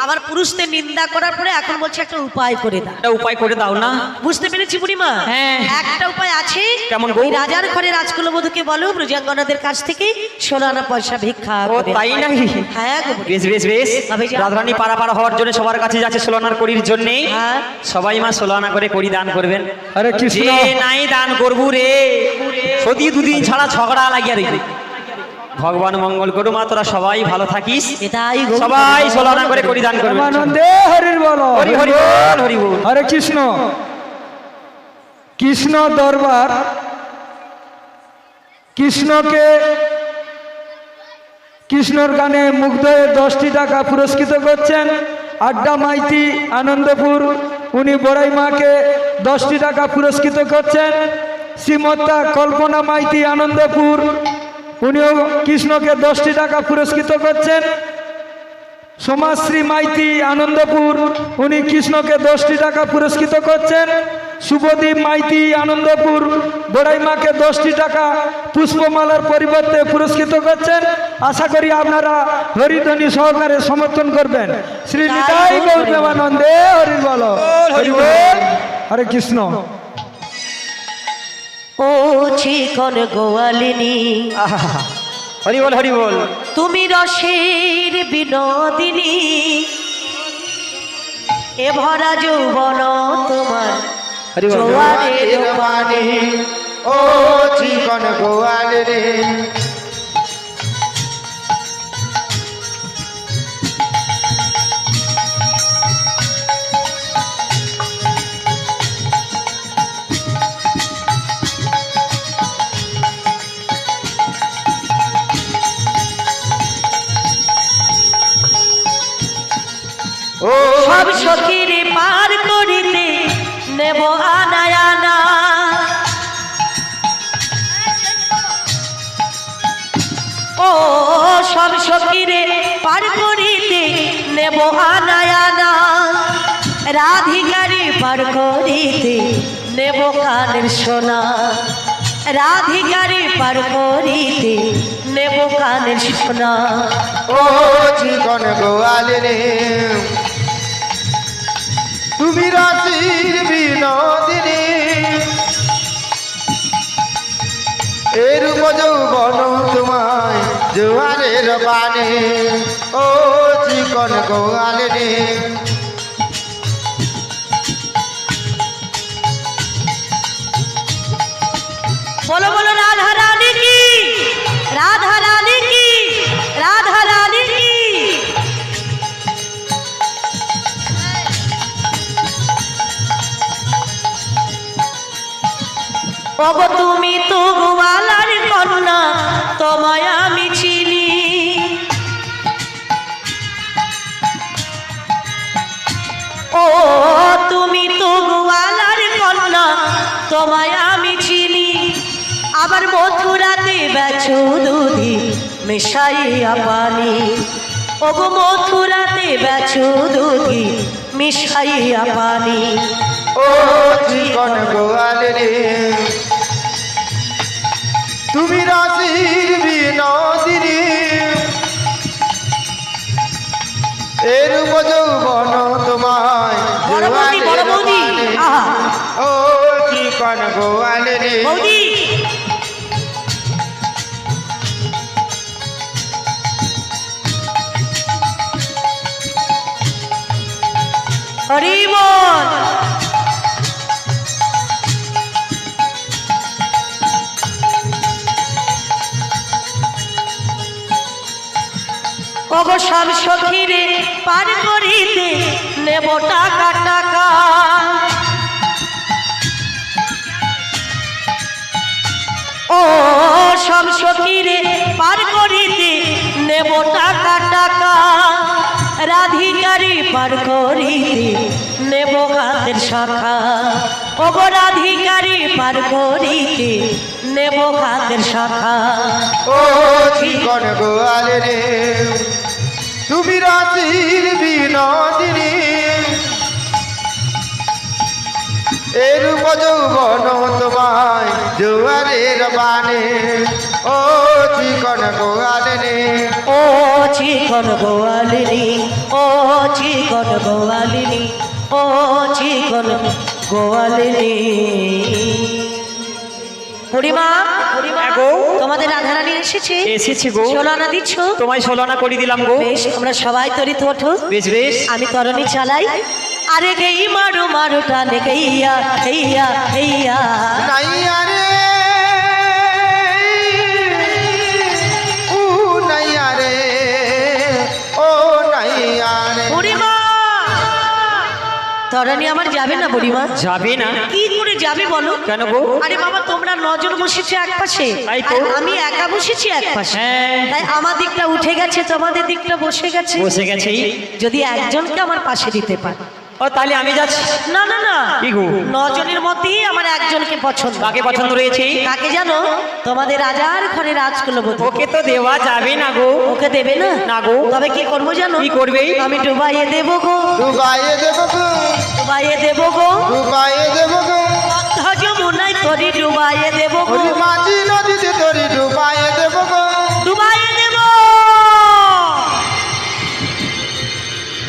আবার পুরুষদের নিন্দা করার পরে এখন বলছে একটা উপায় করে দাও। একটা উপায় করে দাও না। বুঝতে পেরেছি বুড়িমা। হ্যাঁ। একটা উপায় আছে। কেমন গো? ওই রাজার ঘরে রাজকুলবধূকে বলো ব্রজাঙ্গনাদের কাছ থেকে 16 আনা পয়সা ভিক্ষা ও করে। তাই নাকি? হ্যাঁ গো বুড়ি। বেশ বেশ বেশ। তবে যা। রাধারানী পারাপার হওয়ার জন্য সবার কাছে যাচ্ছে 16 আনার করির জন্য। হ্যাঁ। সবাই মা 16 আনা করে করি দান করবেন। হরে কৃষ্ণ। যে নাই দান করবু রে, সত্যি দুদিন ছাড়া ঝগড়া লাগিয়া রইবে। ভগবান মঙ্গল করু মা, তোরা সবাই ভালো থাকিস। এটাই গো। সবাই 16 আনা করে করি দান করবেন। আনন্দে হরির বলো। হরি হরি বল, হরি বল। হরে কৃষ্ণ। কৃষ্ণ দরবার কৃষ্ণকে কৃষ্ণর গানে মুগ্ধ হয়ে 10টি টাকা পুরস্কৃত করছেন আড্ডা মাইতি আনন্দপুর। উনি বড়াই মাকে 10টি টাকা পুরস্কৃত করছেন। শ্রীমত্তা কল্পনা মাইতি আনন্দপুর, উনিও কৃষ্ণকে 10টি টাকা পুরস্কৃত করছেন। সমাজশ্রী মাইতি আনন্দপুর, উনি কৃষ্ণকে 10টি টাকা পুরস্কৃত করছেন। শুভদীপ মাইতি আনন্দপুর বড়াই মাকে 10টি টাকা পুষ্পমালার পরিবর্তে পুরস্কৃত করছেন। আশা করি আপনারা হরিধ্বনি সহকারে সমর্থন করবেন। শ্রী নিতাই গৌর প্রেমানন্দে হরি বলো, হরি বল। হরে কৃষ্ণ। ও চিকন গোয়ালিনী হরি বল, হরি বল। তুমি রসের বিনোদিনী, এ ভরা যৌবন তোমার হরি বল। জোয়ারের পানি ও চিকন গোয়াল রে। ও সব সখীর পার করিতে নেব আনায়ানা। ও সব সখীরে পার করিতে নেব আনায়ানা। রাধিকারে পার করিতে নেব কানের সোনা। রাধিকারে পার করিতে নেব কানের সোনা। ও চিকন গোয়াল রে, তুমি রাশির বিনোদিনী, এর যৌবন তোমায় জোয়ারের পানে ও চিকন গোয়াল রে বলো বলো রাধা রানী কি, রাধা রানী কি, রাধা রানী কি। ওগো তুমি তো গোয়ালার কন্যা, তোমায় আমি চিনি। ও তুমি তো গোয়ালার কন্যা, তোমায় আমি চিনি। আবার মথুরাতে বেচো দুধি মিশাইয়া পানি। ওগো মথুরাতে বেচো দুধি মিশাইয়া পানি। ও চিকন গোয়াল রে তুমি রাশির বিনোদিনী এর যৌবন তোমায় বড় বৌদি, বড় বৌদি, আহা। ও চিকন গোয়াল রে বৌদি হরি বল। ওগো সব সখীরে পার করিতে নেব টাকা টাকা। ও সব সখীরে পার করিতে নেব টাকা টাকা। রাধিকারি পার করিতে নেব হাতের শাখা। ওগো রাধিকারি পার করিতে নেব হাতের শাখা। ও চিকন গোয়াল রে তুমি রাশির বিনোদিনী এর যৌবন তোমায় জোয়ারের বানে ও চিকন গোয়াল রে ও চিকন গোয়ালিনী, ও চিকন গোয়ালিনী, ও চিকন গোয়ালিনী। বুড়িমা, হ্যাঁ গো। তোমাদের রাধারানী এসেছে? এসেছে গো। সোলানা দিচ্ছ? তোমায় সোলনা করে দিলাম গো। বেশ, আমরা সবাই তরিত ওঠো। বেশ বেশ। আমি তরণী চালাই। আরে গেই মারু মারু টানে গেইয়া হেইয়া হেইয়া। নাইয়া রে ও নাইয়া রে ও নাইয়া রে বুড়িমা, তরণী আমার যাবে না বুড়িমা? যাবে না? কি করে যাবে বলো? কেন গো? আরে বাবা, তোমরা নজন বসেছে এক পাশে, তাই তো। আর আমি একা বসেছি এক পাশে। হ্যাঁ। তাই আমার দিকটা উঠে গেছে, তোমাদের দিকটা বসে গেছে। বসে গেছে। যদি একজনকে আমার পাশে দিতে পারে। ও তাহলে আমি যাচ্ছি। না না না, কি গো? নজনের মধ্যেই আমার একজনকে পছন্দ। কাকে পছন্দ রয়েছে? কাকে জানো? তোমাদের রাজার ঘরে রাজকুলবধূ। ওকে তো দেওয়া যাবে না গো। ওকে দেবে না? না গো। তবে কি করবো জানো? কি করবে? আমি ডুবাইয়ে দেবো গো, ডুবাইয়ে দেব গো ডুবাইয়ে দেবো গো। ডুবাইয়ে দেব গো পদ্ম যমুনায় তরি ডুবাইয়ে দেবো গো, ওই মাঝি নদীতে তরি ডুবাইয়ে দেব গো ডুবাইয়ে দেবো।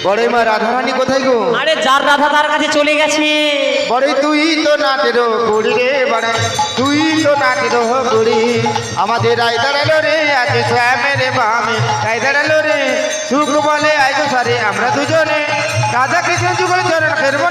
বড়ই মা রাধারানী কোথায় গো? আরে যার রাধা তার কাছে চলে গেছে। বড়ই তুই তো নাটের বুড়ি রে বড়ে তুই তো নাটের বুড়ি আমাদের রায় দাঁড়ালো রে আজ শ্যামের বামে রায় দাঁড়ালো রে সুখ বলে আইগো সারে আমরা দুজনে রাধা কৃষ্ণ যুগল চরণ ফেরব